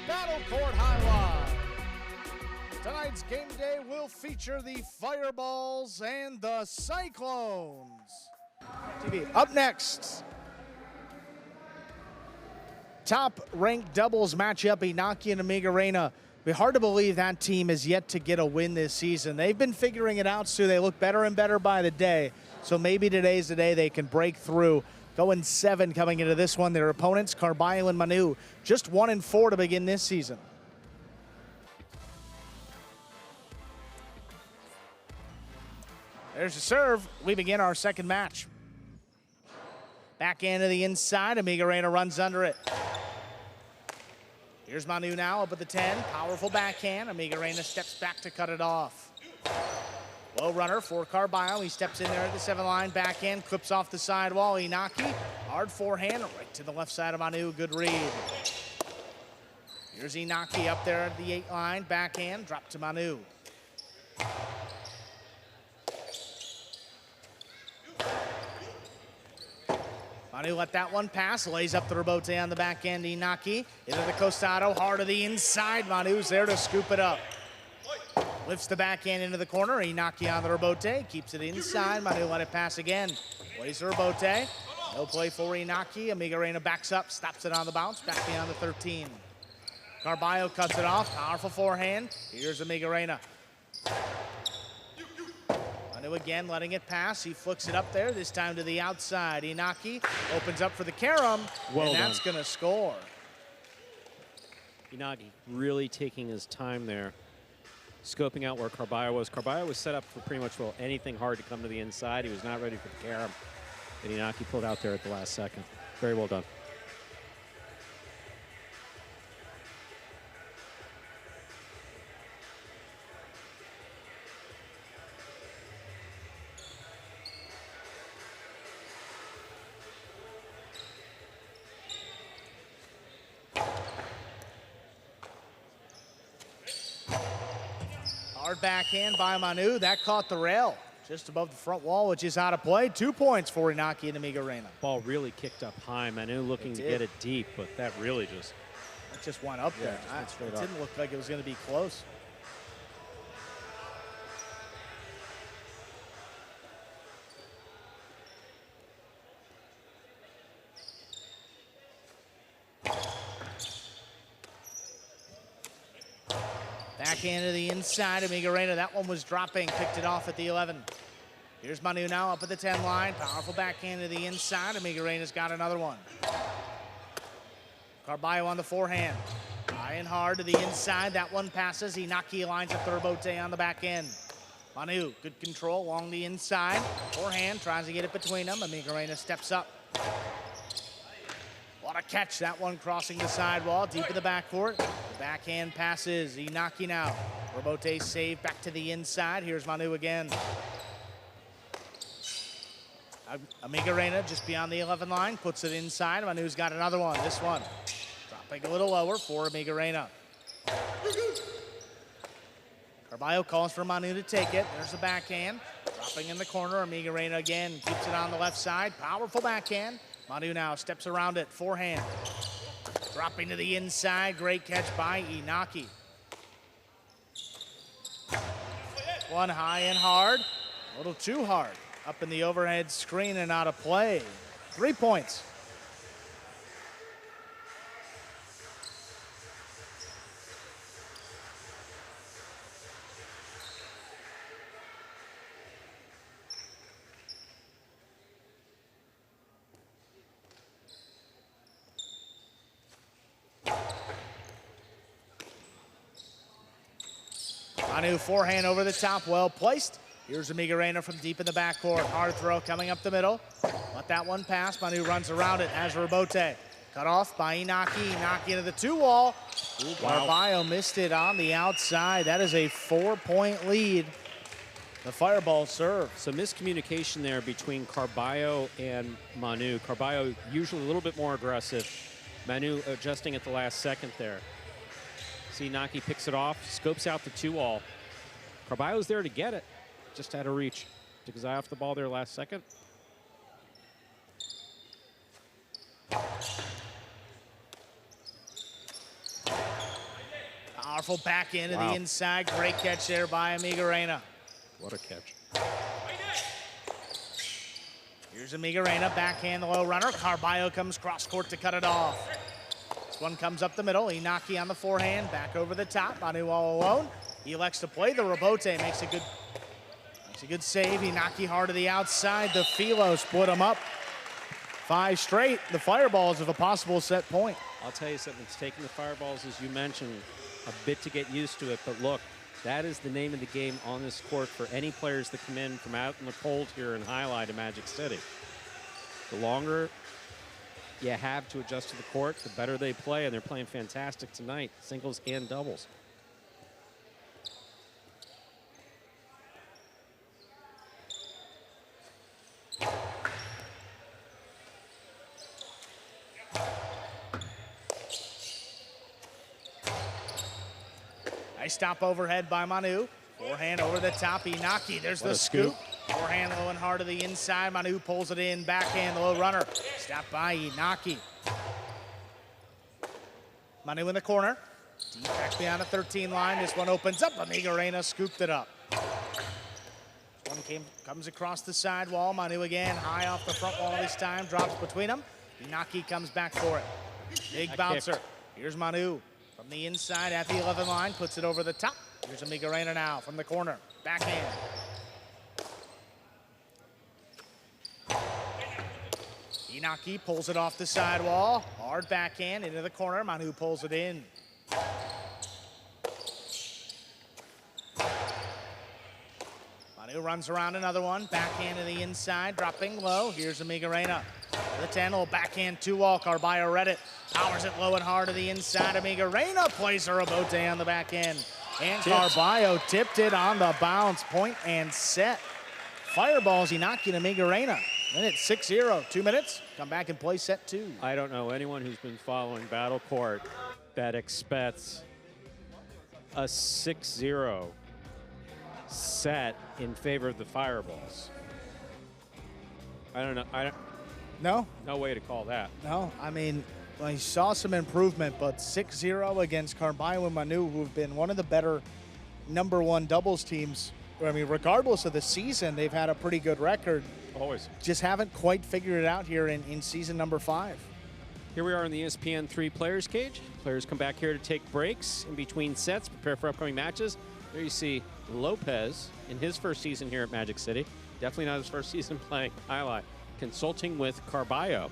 Battle Court Highlight. Tonight's game day will feature the Fireballs and the Cyclones. TV. Up next, top-ranked doubles matchup, Inaki and Amigorena. It'd be hard to believe that team is yet to get a win this season. They've been figuring it out, so they look better and better by the day. So maybe today's the day they can break through. Going 7 coming into this one. Their opponents, Carballo and Manu, just 1-4 to begin this season. There's a serve. We begin our second match. Backhand to the inside. Amigorena runs under it. Here's Manu now up at the 10. Powerful backhand. Amigorena steps back to cut it off. Low runner for Carballo. He steps in there at the 7 line. Backhand clips off the sidewall. Inaki, hard forehand right to the left side of Manu. Good read. Here's Inaki up there at the 8 line. Backhand, drop to Manu. Manu let that one pass, lays up the rebote on the backhand. Inaki into the costado, hard to the inside. Manu's there to scoop it up. Lifts the backhand into the corner. Inaki on the rebote, keeps it inside. Manu let it pass again. Plays the rebote. No play for Inaki. Amigorena backs up, stops it on the bounce, back beyond the 13. Carballo cuts it off, powerful forehand. Here's Amigorena. Manu again letting it pass. He flicks it up there, this time to the outside. Inaki opens up for the carom, and that's going to score. Inaki really taking his time there, scoping out where Carballo was. Carballo was set up for pretty much, well, anything hard to come to the inside. He was not ready for the carom, and Inaki pulled out there at the last second. Very well done. Hard backhand by Manu. That caught the rail just above the front wall, which is out of play. 2 points for Inaki and Amigorena. Ball really kicked up high. Manu looking to get it deep, but that really just went up there. It didn't look like it was going to be close. Backhand to the inside. Amigorena, that one was dropping. Picked it off at the 11. Here's Manu now up at the 10 line. Powerful backhand to the inside. Amigorena's got another one. Carballo on the forehand. High and hard to the inside. That one passes. Inaki lines up the rebote on the back end. Manu, good control along the inside. Forehand, tries to get it between them. Amigorena steps up. What a catch. That one crossing the sidewall, deep in the backcourt. The backhand passes. Inaki now. Rebote save back to the inside. Here's Manu again. Amigorena just beyond the 11 line, puts it inside. Manu's got another one. This one dropping a little lower for Amigorena. Carballo calls for Manu to take it. There's the backhand. Dropping in the corner. Amigorena again keeps it on the left side. Powerful backhand. Manu now steps around it. Forehand. Dropping to the inside. Great catch by Inaki. One high and hard. A little too hard. Up in the overhead screen and out of play. 3 points. Manu forehand over the top, well placed. Here's Amigorena from deep in the backcourt. Hard throw coming up the middle. Let that one pass. Manu runs around it as rebote. Cut off by Inaki. Inaki into the 2-wall. Carballo missed it on the outside. That is a 4-point lead. The fireball serve. So miscommunication there between Carballo and Manu. Carballo usually a little bit more aggressive. Manu adjusting at the last second there. See, Inaki picks it off, scopes out the 2-wall. Carballo's there to get it. Just had a reach. Took his eye off the ball there last second. Powerful backhand to Wow. the inside. Great catch there by Amigorena. What a catch. Here's Amigorena, backhand the low runner. Carballo comes cross court to cut it off. This one comes up the middle. Inaki on the forehand, back over the top. Manu all alone. He elects to play the rebote, makes a good save. Inaki hard to the outside. The Philo split him up. 5 straight. The Fireballs have a possible set point. I'll tell you something, it's taking the Fireballs, as you mentioned, a bit to get used to it, but look, that is the name of the game on this court for any players that come in from out in the cold here in Jai-Alai to Magic City. The longer you have to adjust to the court, the better they play, and they're playing fantastic tonight, singles and doubles. Nice stop overhead by Manu. Forehand over the top. Inaki, there's the scoop. Forehand low and hard to the inside. Manu pulls it in. Backhand, the low runner. Stop by Inaki. Manu in the corner. Deep back beyond the 13 line. This one opens up. Amigorena scooped it up. This one comes across the sidewall. Manu again, high off the front wall this time. Drops between them. Inaki comes back for it. Big bouncer. Here's Manu. From the inside at the 11 line, puts it over the top. Here's Amigorena now from the corner. Backhand. Inaki pulls it off the sidewall. Hard backhand into the corner. Manu pulls it in. Manu runs around another one. Backhand to the inside, dropping low. Here's Amigorena. The 10, little backhand 2-wall. Carballo read it. Powers it low and hard to the inside. Amigorena plays a rebote on the back end. And Carballo tipped it on the bounce. Point and set. Fireballs, Inaki and Amigorena. Then it's 6-0. 2 minutes. Come back and play set 2. I don't know anyone who's been following Battle Court that expects a 6-0 set in favor of the Fireballs. I don't know. No? No way to call that. No, I mean, I saw some improvement, but 6-0 against Carballo and Manu, who've been one of the better #1 doubles teams. I mean, regardless of the season, they've had a pretty good record. Always. Just haven't quite figured it out here in season number 5. Here we are in the ESPN 3 Players Cage. Players come back here to take breaks in between sets, prepare for upcoming matches. There you see Lopez in his first season here at Magic City. Definitely not his first season playing Jai-Alai. Consulting with Carballo.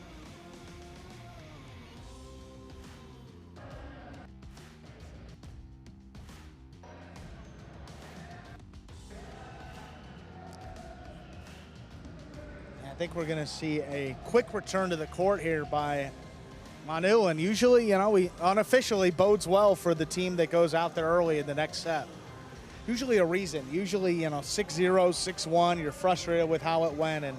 I think we're going to see a quick return to the court here by Manu, and usually, we unofficially bodes well for the team that goes out there early in the next set. Usually a reason. Usually, 6-0, 6-1, you're frustrated with how it went, and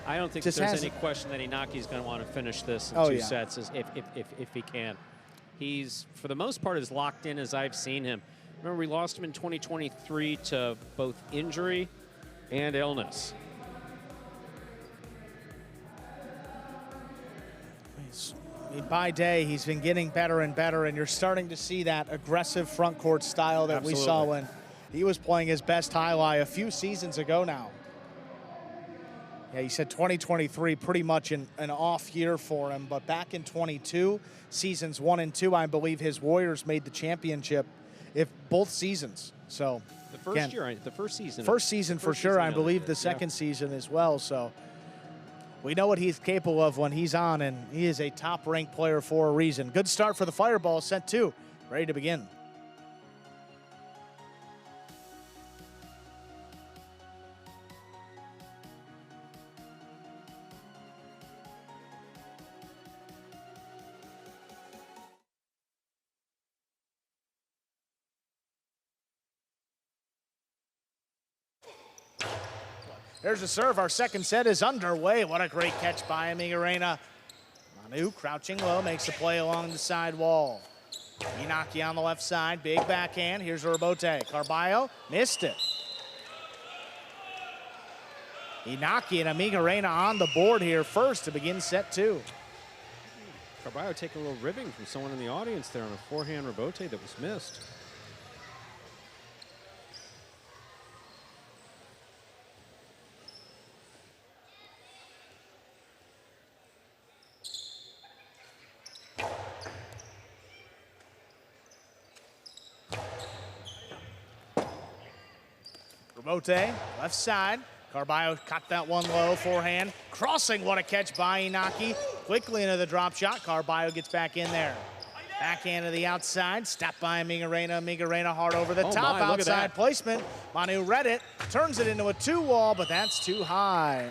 I don't think there's any question that Inaki's going to want to finish this in 2 sets if he can. He's, for the most part, as locked in as I've seen him. Remember, we lost him in 2023 to both injury and illness. By day, he's been getting better and better, and you're starting to see that aggressive front court style that we saw when he was playing his best Jai-Alai a few seasons ago now. Yeah, you said 2023, pretty much an off year for him, but back in 22, seasons 1 and 2, I believe his Warriors made the championship, if both seasons. So the first year, the first season. First season for sure, I believe the second season as well. So we know what he's capable of when he's on, and he is a top-ranked player for a reason. Good start for the Fireball, set 2, ready to begin. There's a serve. Our second set is underway. What a great catch by Amigorena. Manu crouching low, makes the play along the side wall. Inaki on the left side, big backhand. Here's Rebote. Carballo missed it. Inaki and Amigorena on the board here first to begin set 2. Carballo taking a little ribbing from someone in the audience there on a forehand Rebote that was missed. Rebote, left side. Carballo caught that one low, forehand. Crossing, what a catch by Inaki. Quickly into the drop shot. Carballo gets back in there. Backhand to the outside, stopped by Amigorena. Amigorena hard over the top, outside placement. Manu read it, turns it into a 2-wall, but that's too high.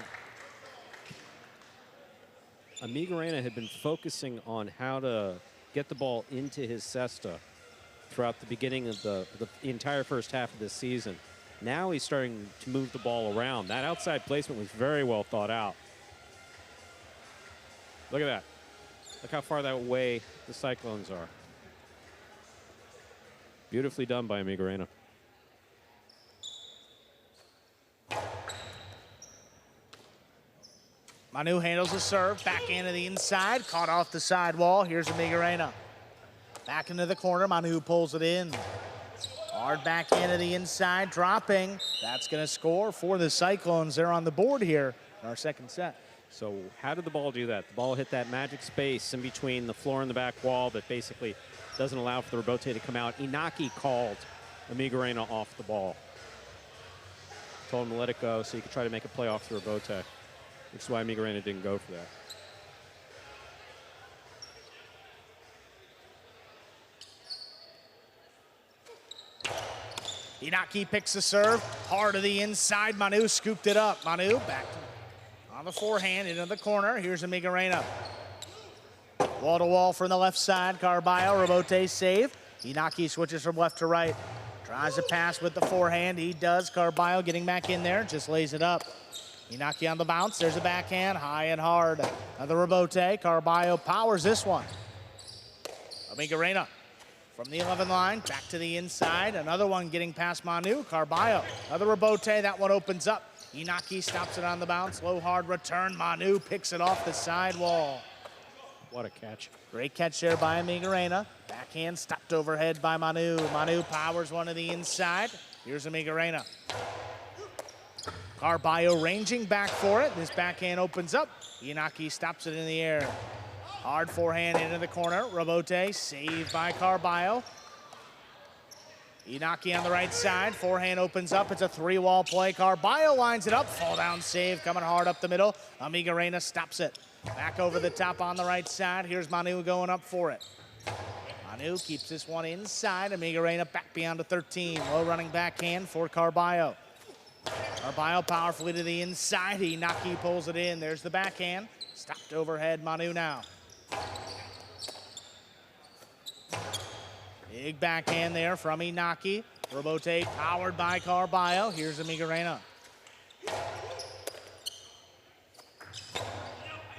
Amigorena had been focusing on how to get the ball into his cesta throughout the beginning of the entire first half of this season. Now he's starting to move the ball around. That outside placement was very well thought out. Look at that. Look how far that away the Cyclones are. Beautifully done by Amigorena. Manu handles the serve, backhand to the inside, caught off the sidewall. Here's Amigorena. Back into the corner, Manu pulls it in. Hard backhand to the inside, dropping. That's gonna score for the Cyclones. They're on the board here in our second set. So how did the ball do that? The ball hit that magic space in between the floor and the back wall that basically doesn't allow for the rebote to come out. Inaki called Amigorena off the ball. Told him to let it go so he could try to make a play off the rebote, which is why Amigorena didn't go for that. Inaki picks the serve, hard to the inside. Manu scooped it up. Manu back on the forehand into the corner. Here's Amigorena. Wall to wall from the left side. Carballo, rebote save. Inaki switches from left to right. Tries to pass with the forehand. He does. Carballo getting back in there, just lays it up. Inaki on the bounce. There's a backhand, high and hard. Another rebote. Carballo powers this one. Amigorena from the 11 line, back to the inside. Another one getting past Manu. Carballo, another rebote. That one opens up. Inaki stops it on the bounce. Low, hard return. Manu picks it off the sidewall. What a catch. Great catch there by Amigorena. Backhand stopped overhead by Manu. Manu powers one to the inside. Here's Amigorena. Carballo ranging back for it. This backhand opens up. Inaki stops it in the air. Hard forehand into the corner. Rebote saved by Carballo. Inaki on the right side. Forehand opens up. It's a 3-wall play. Carballo lines it up. Fall down save coming hard up the middle. Amigorena stops it. Back over the top on the right side. Here's Manu going up for it. Manu keeps this one inside. Amigorena back beyond the 13. Low running backhand for Carballo. Carballo powerfully to the inside. Inaki pulls it in. There's the backhand. Stopped overhead. Manu now. Big backhand there from Inaki. Rebote powered by Carballo. Here's Amigorena.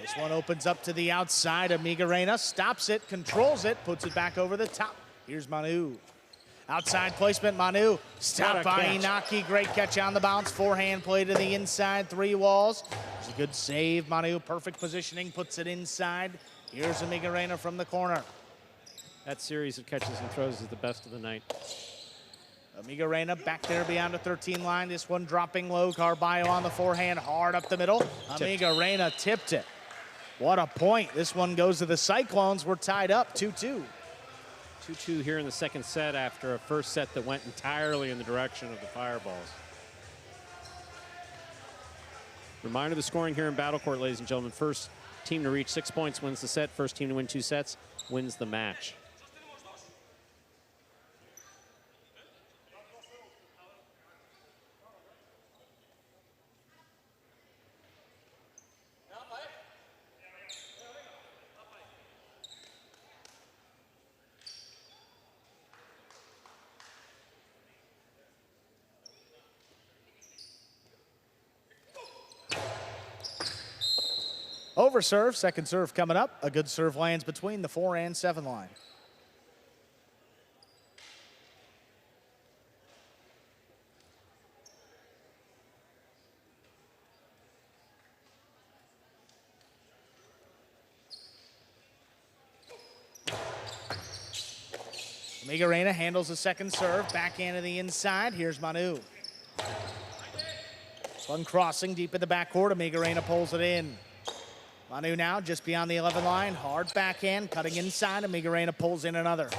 This one opens up to the outside. Amigorena stops it, controls it, puts it back over the top. Here's Manu. Outside placement, Manu. Stopped by Inaki. Great catch on the bounce. Forehand play to the inside. 3 walls. It's a good save. Manu, perfect positioning, puts it inside. Here's Amigorena from the corner. That series of catches and throws is the best of the night. Amigorena back there beyond the 13 line. This one dropping low. Carballo on the forehand, hard up the middle. Amigorena tipped it. What a point. This one goes to the Cyclones. We're tied up 2-2. 2-2 here in the second set after a first set that went entirely in the direction of the Fireballs. Reminder of the scoring here in Battle Court, ladies and gentlemen. First team to reach 6 points wins the set. First team to win 2 sets wins the match. Over serve, second serve coming up. A good serve lands between the 4 and 7 line. Amigorena handles the second serve, backhand to the inside. Here's Manu. This one crossing deep in the backcourt. Amigorena pulls it in. Manu now just beyond the 11 line. Hard backhand, cutting inside. Amigorena pulls in another.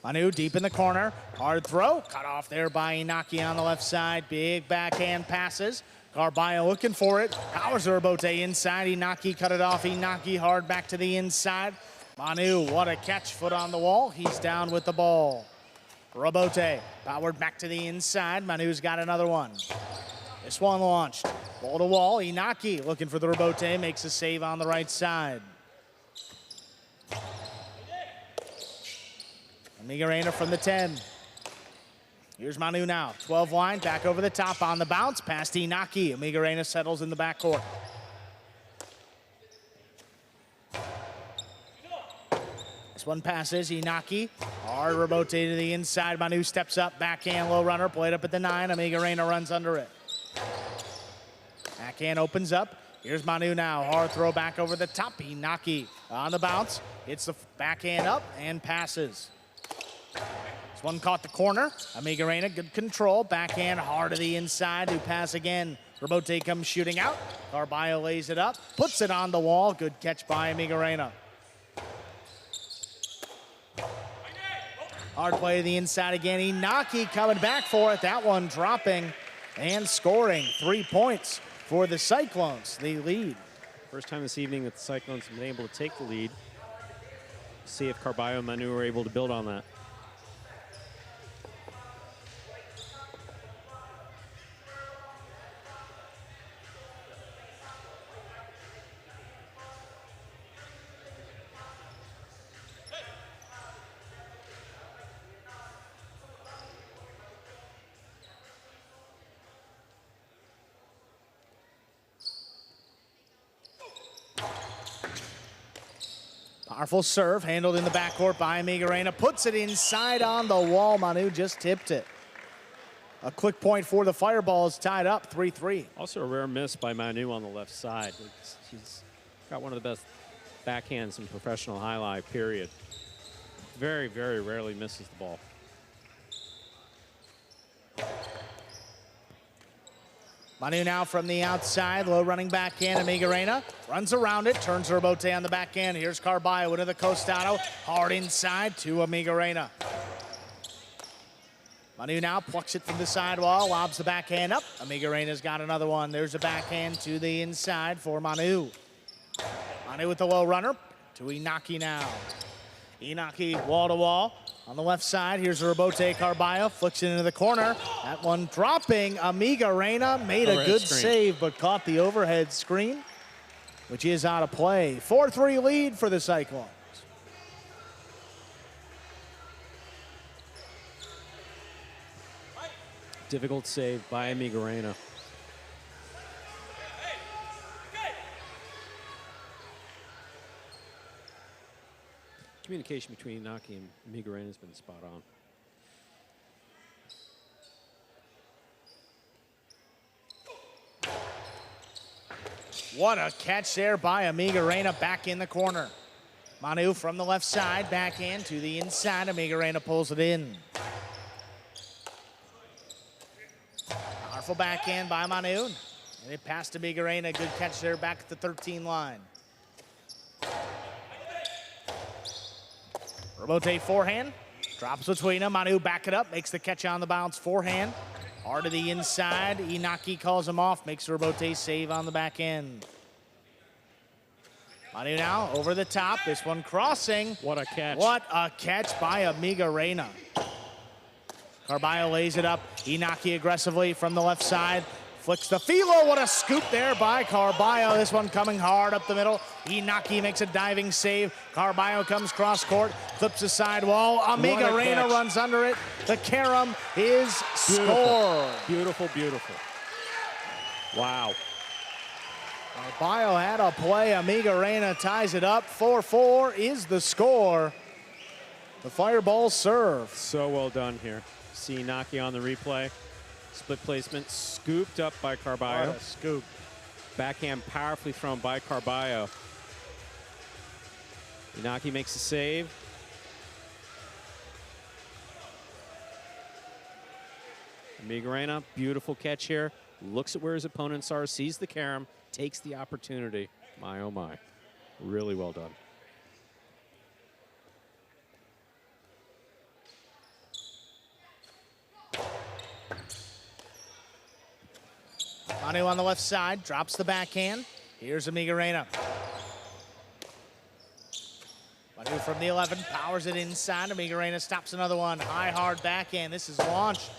Manu deep in the corner. Hard throw. Cut off there by Inaki on the left side. Big backhand passes. Carballo looking for it. Powers Robote inside. Inaki cut it off. Inaki hard back to the inside. Manu, what a catch. Foot on the wall. He's down with the ball. Robote powered back to the inside. Manu's got another one. This one launched. Ball to wall. Inaki looking for the Robote. Makes a save on the right side. Amigorena from the 10. Here's Manu now. 12 line. Back over the top on the bounce. Past Inaki. Amigorena settles in the backcourt. This one passes. Inaki. Hard Robote to the inside. Manu steps up. Backhand low runner. Played up at the 9. Amigorena runs under it. Backhand opens up. Here's Manu now. Hard throw back over the top. Inaki on the bounce. Hits the backhand up and passes. This one caught the corner. Amigorena, good control. Backhand hard to the inside. To pass again. Robote comes shooting out. Carballo lays it up. Puts it on the wall. Good catch by Amigorena. Hard play to the inside again. Inaki coming back for it. That one dropping and scoring. 3 points for the Cyclones. They lead. First time this evening that the Cyclones have been able to take the lead. See if Carballo and Manu are able to build on that. Powerful serve, handled in the backcourt by Amigorena. Puts it inside on the wall. Manu just tipped it. A quick point for the Fireballs, tied up 3-3. Also a rare miss by Manu on the left side. He's got one of the best backhands in professional highlight, period. Very, very rarely misses the ball. Manu now from the outside, low running backhand. Amigorena runs around it, turns Robote on the backhand. Here's Carballo into the Costado, hard inside to Amigorena. Manu now plucks it from the sidewall, lobs the backhand up. Amigorena's got another one. There's a backhand to the inside for Manu. Manu with the low runner to Inaki now. Inaki wall to wall. On the left side, here's a Robote. Carballo flicks it into the corner. That one dropping. Amigorena made a good save, but caught the overhead screen, which is out of play. 4-3 lead for the Cyclones. Difficult save by Amigorena. Communication between Inaki and Amigorena has been spot on. What a catch there by Amigorena back in the corner. Manu from the left side, backhand to the inside. Amigorena pulls it in. Powerful backhand by Manu. And it passed Amigorena. Good catch there back at the 13 line. Robote forehand, drops between them. Manu back it up, makes the catch on the bounce forehand. Hard to the inside. Inaki calls him off, makes Robote save on the back end. Manu now over the top. This one crossing. What a catch. What a catch by Amigorena. Carballo lays it up. Inaki aggressively from the left side. Flicks the Philo. What a scoop there by Carballo. This one coming hard up the middle. Inaki makes a diving save. Carballo comes cross court, flips the sidewall. Amigorena runs under it. The carom is scored. Beautiful, beautiful. Wow. Carballo had a play. Amigorena ties it up. 4-4 is the score. The Fireballs serve. So well done here. See Inaki on the replay. Split placement, scooped up by Carballo. What a scoop. Backhand powerfully thrown by Carballo. Inaki makes a save. Amigorena, beautiful catch here. Looks at where his opponents are, sees the carom, takes the opportunity. My, oh my. Really well done. Manu on the left side, drops the backhand. Here's Amigorena. Manu from the 11, powers it inside. Amigorena stops another one. High, hard backhand. This is launched.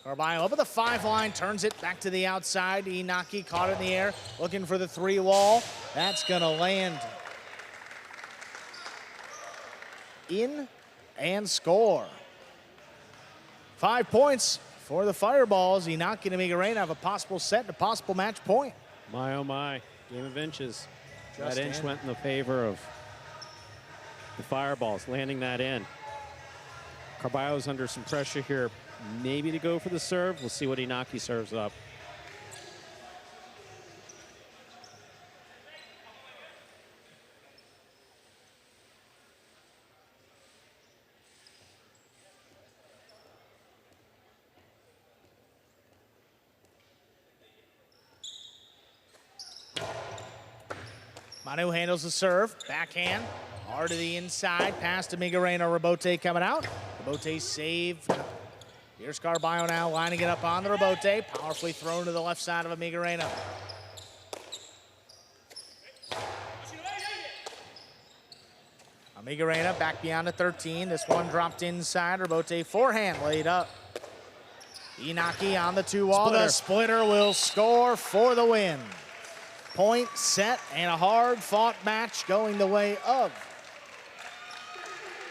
Carballo up at the 5 line, turns it back to the outside. Inaki caught it in the air, looking for the 3 wall. That's gonna land in and score. 5 points for the Fireballs. Inaki and Amigorena have a possible set and a possible match point. My, oh my, game of inches. Just that inch in. went in the favor of the Fireballs, landing that in. Carballo's under some pressure here, maybe to go for the serve. We'll see what Inaki serves up. Manu handles the serve, backhand, hard to the inside, pass to Amigorena, Rebote coming out. Rebote saved. Here's Carballo now, lining it up on the Rebote, powerfully thrown to the left side of Amigorena. Amigorena back beyond the 13, this one dropped inside, Rebote forehand laid up. Inaki on the 2 wall, the splitter will score for the win. Point, set, and a hard-fought match going the way of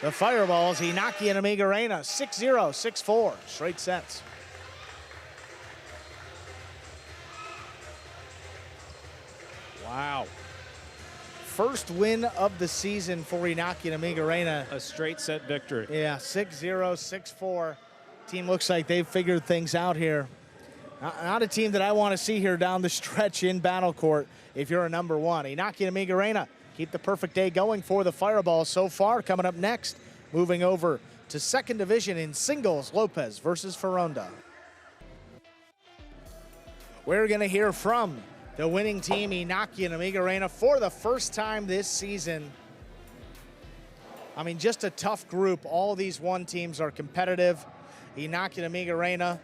the Fireballs. Inaki and Amigorena, 6-0, 6-4, straight sets. Wow. First win of the season for Inaki and Amigorena. A straight set victory. Yeah, 6-0, 6-4. Team looks like they've figured things out here. Not a team that I want to see here down the stretch in Battle Court if you're a number 1. Inaki and Amigorena keep the perfect day going for the Fireballs so far. Coming up next, moving over to 2nd division in singles, Lopez versus Ferronda. We're going to hear from the winning team, Inaki and Amigorena, for the first time this season. I mean, just a tough group. All of these 1 teams are competitive. Inaki and Amigorena,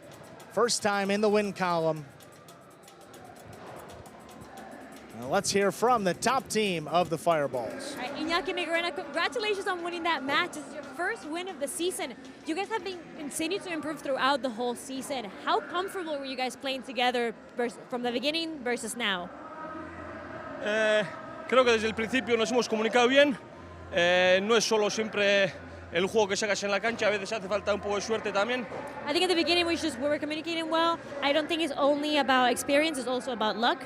first time in the win column. Now let's hear from the top team of the Fireballs. All right, Inaki and Amigorena, congratulations on winning that match. This is your first win of the season. You guys have been continued to improve throughout the whole season. How comfortable were you guys playing together from the beginning versus now? Creo que desde el principio nos hemos comunicado bien. No es solo siempre el juego que sacas en la cancha, a veces hace falta un poco de suerte también. I think at the beginning we were communicating well. I don't think it's only about experience, it's also about luck.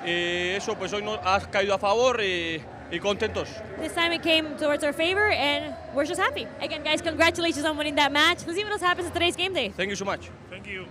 Y eso pues hoy nos ha caído a favor y contentos. This time it came towards our favor and we're just happy. Again, guys, congratulations on winning that match. Let's see what else happens in today's game day. Thank you so much. Thank you.